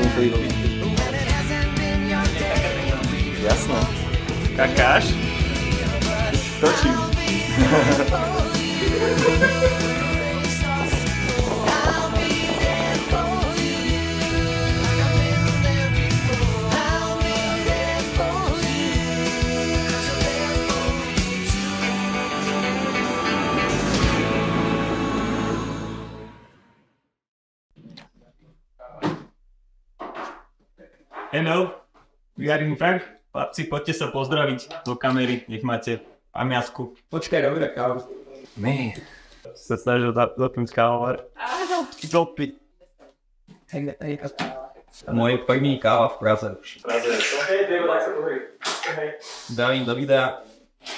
museli robiť. Jasné. Kakáš? Točím. Hello, we are in Prague. Chlapci, poďte sa pozdraviť do kamery, nech máte pamiatku. Počkaj, dobre, kávu. My sa snažil dopnúť kávovar. Dopiť. Moje první káva v Praze. Zdravím do videa.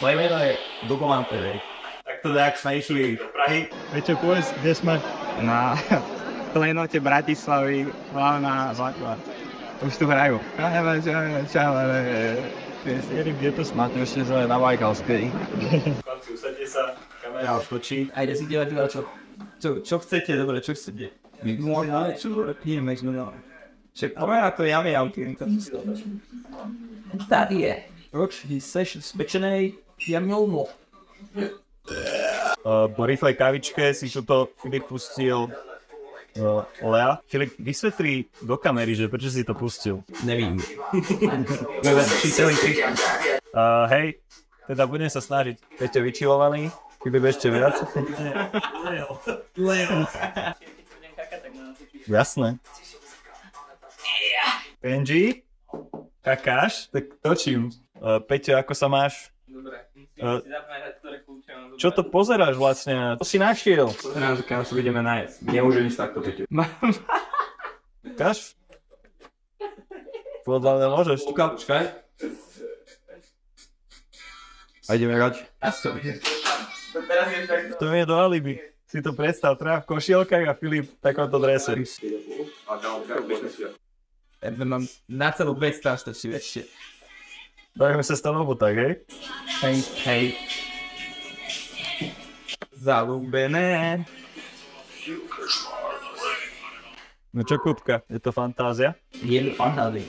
Moje meno je Dugoman TV. Tak to tak sme išli do Prahy. Viete, povedz, kde sme? Na klenote Bratislavy, hlavná základ. Už tu hrajú. Kde to sme? Máte ešte zle na Vajkalskej. Chlapci, usadte sa, kamera už točí. Ajde si dělat teda čo? Čo chcete, dobre, čo chcete? My možná čo pijeme, čo no. Však kamera to jamy auty. Tady je. Proč jsi spečenej jamňoumo? Po rýchlej kavičke si toto Filip pustil Lea. Filip, vysvetlí do kamery, že prečo si to pustil. Nevím. Hej, teda budem sa snažiť. Peťo vyčilovaný, Filip ešte viac. Leo. Jasné. Benji? Kakáš? Tak točím. Peťo, ako sa máš? Dobre. Čo to pozeráš vlastne? To si našiel. Teraz kam sa ideme nájsť. Nemôžem ísť takto, Peťo. Kaš? Podľa mňa môžeš. Počkaj. A ideme rať. To je do alibi. Si to predstav, teda v košielkach a Filip v takomto drese. Mám na celú vec tam stačí ešte. Dajme sa stanovu tak, hej? Hej, hej. Zalúbené. No čo, Kupka? Je to fantázia? Je fantázia.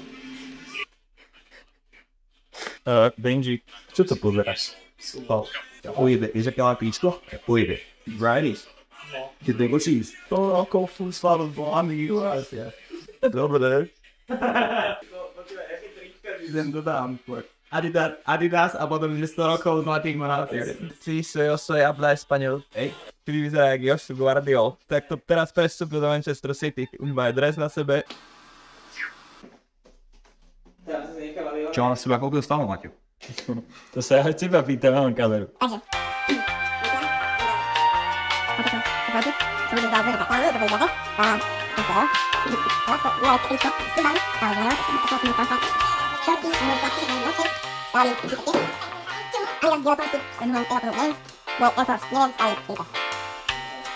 Benji, čo to pozeráš? Ujde, víš, aké má píčko? Ujde. Righty. Ty negočíš. To rokov furt slavu zlámy, Dobre. Idem dodám. Adidas a potom 100 rokov zlatých manatér. Sí, yo soy habla español. Ej, ty vyzerá jak Josh Guardiol. Tak to teraz prestúpil do Manchester City. Už má dres na sebe. Čo on na seba koľko dostal, Maťo? To sa aj teba pýtam, mám kameru.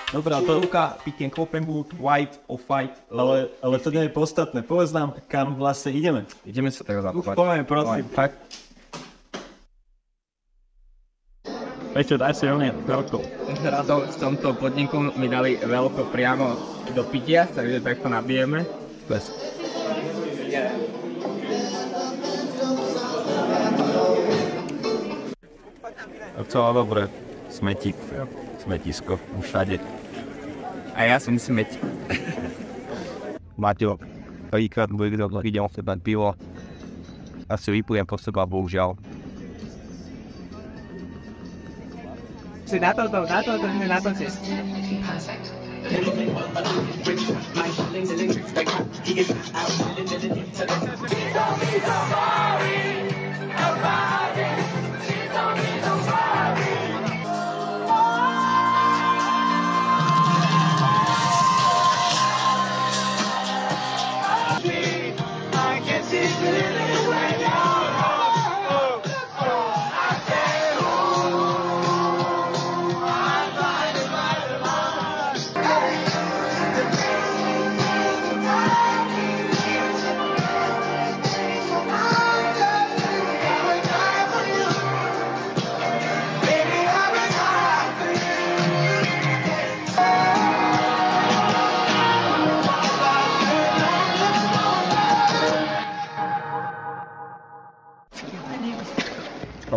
Dobrá, to ruka, píkem Copenhagen, white, off-white. Ale to nie je podstatné. Povedz nám, kam vlastne ideme. Ideme sa teraz zakúpať. Poviem, prosím. Fakt. Peťo, daj si rovne veľkou. Zrazu v tomto podniku mi dali veľko priamo do pitia, takže takto nabijeme. Bez. Docela dobre. Smetík. Smetisko. Všade. A ja som smeť. Maťo, prvýkrát idem v sebe pivo. Asi vyplujem po seba, bohužiaľ. Si na to si.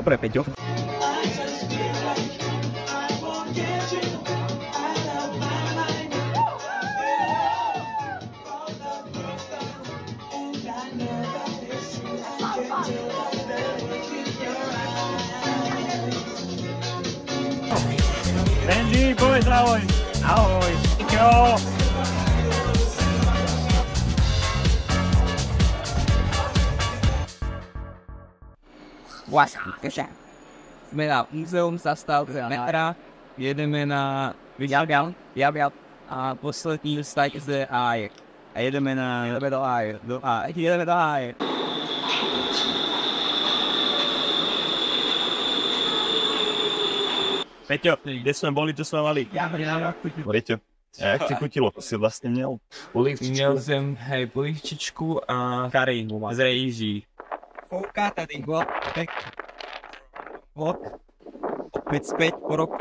Dobre, Peťo. Benji, povedz ahoj. Ahoj. Jo. Sme na Muzeum zastávky metra, jedeme na Javial a poslední stajk zde Háje. A jedeme do Háje. Jedeme do Háje. Peťo, kde sme boli, čo sme mali? Peťo, a jak ti chutilo? Si vlastne měl? Měl jsem, hej, polívčičku a kary z rejží. Fouká tady, opět zpět po roku.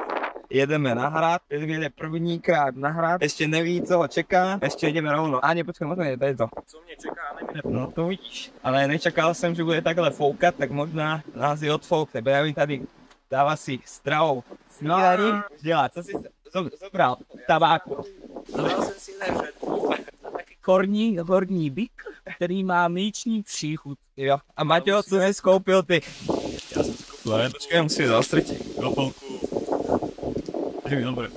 Jedeme na hrad, jedeme prvníkrát na hrad, ještě neví, co ho čeká, ještě jdeme rovno. Ani počkej, možná je tady to. Co mě čeká, nevíde. No to vidíš. Ale nečekal jsem, že bude takhle foukat, tak možná nás i odfoukne. Já vím tady, dává si stravou snídaní, dělá, co si zobral? Tabáku. Zobral jsem si taky korní byk, který má mlíční příchuť. Jo. A Maťo, co jsi skoupil ty? Ja som skúpil, ale počkaj, ja musím zastretiť chvíľku. Dobre.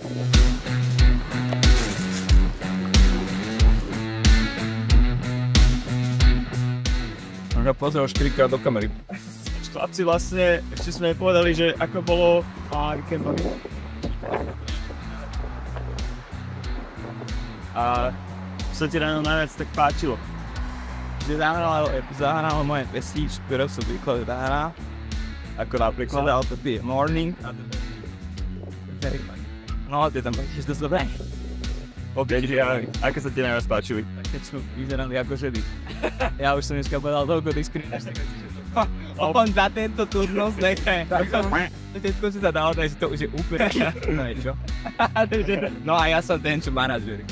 Možno pozrel 4-krát do kamery. Chlapci, vlastne ešte sme povedali, že ako bolo víkendový. A čo ti ráno najviac tak páčilo? Že zahrál moje pesíč, ktoré som výklad zahrál. Ako napríklad? Dal to be Morning. No, ty tam tiež dosť dobré. Aké sa ti najviac páčili? Keď sú vyzerali ako ženy. Ja už som dneska povedal toľko diskriminačných vecí, že on za tento turnus nechce. Všetko si sa dalo, takže to už je úplne iné, čo? No a ja som ten, čo manažer.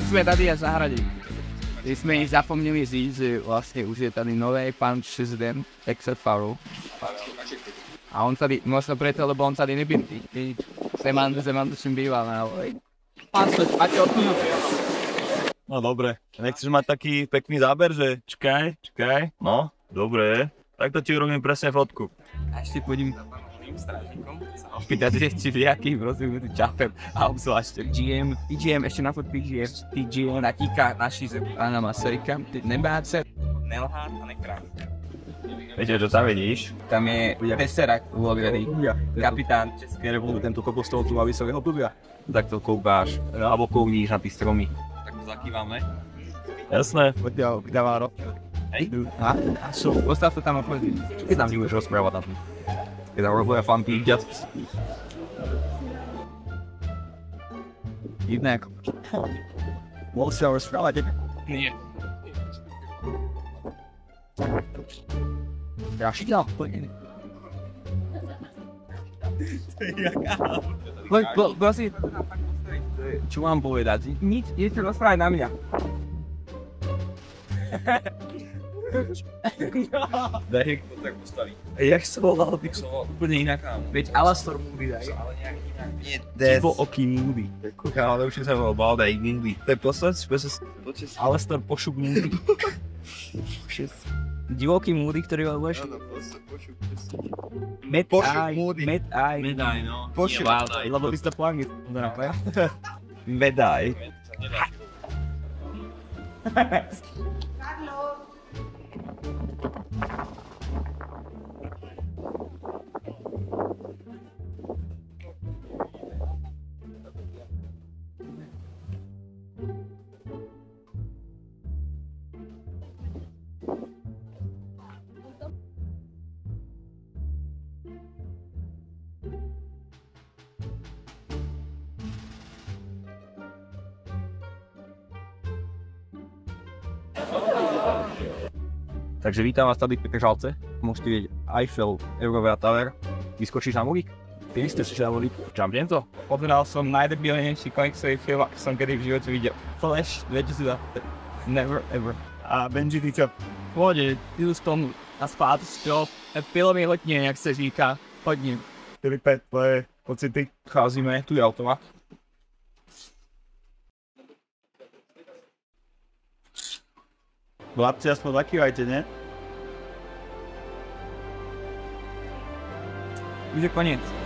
Sme tady a zahradí. My sme ich zapomněli říct, že vlastně už je tady nový pan prezident XFR. A on tady, možno preto, lebo on tady nebydlí. Zeman to čím býval, ale... No dobre, nechceš mať taký pekný záber, že čakaj, no, dobre, tak to ti urobím presne fotku. A ešte pôjdem za panovým strážnikom, sa opýtať, že či nejaký rozumný čapem a obzvlášť TGM, ešte na fotky TGM natíka naši zem pána Masaryka, nebáť sa, nelhát a nekrát. Viete, čo tam vidíš? Tam je Peserak ulovený, kapitán Českej republiky, tento kokos toho tu má vysokého pluvia. Tak to koupáš, alebo kouvníš na ty stromy. Zakýváme. Jasné. Poďme, vydává rok. Hej? A čo? Postav to tam a poď. Čo keď tam nebudeš rozprávať na tom? Keď tam robuje fan píťat. Jedné ako... Mohol si ho rozprávať? Nie. Ja šítal, poď. To je jaká... Prosím. Čo mám povedať? Nič, idete rozprávať na mňa. Daj, jak to tak postaví. Jak sa volal, ty som úplne inak. Veď Alastor Moody daj, ale nejak inak. Nie, Divooký Moody. Ale už sa volal Baldaj Moody. To je počas Alastor Pošuk Moody. Divoký Moody, ktorý ho budeš? Mad Eye, no. Pošuk. Lebo ty si to po anglicky. Medaj. Takže vítam vás tady v Petržalce. Môžete vidieť Eiffel, Eurovia Tower. Vyskočíš na mulík? Ty ste si na mulík. Jumpnem to? Pozeral som najdebilnejší komiksový film, aký som kedy v živote videl. Flash 2020. Never ever. A Benji, ty čo? pohodě, jdu s tom a spát, jo. Pilo mi hodně, jak se říká, hodně. Filipe, tvoje pocity? Cházíme, tu je automat. Chlapci, aspoň zakývajte, ne? Už je koniec.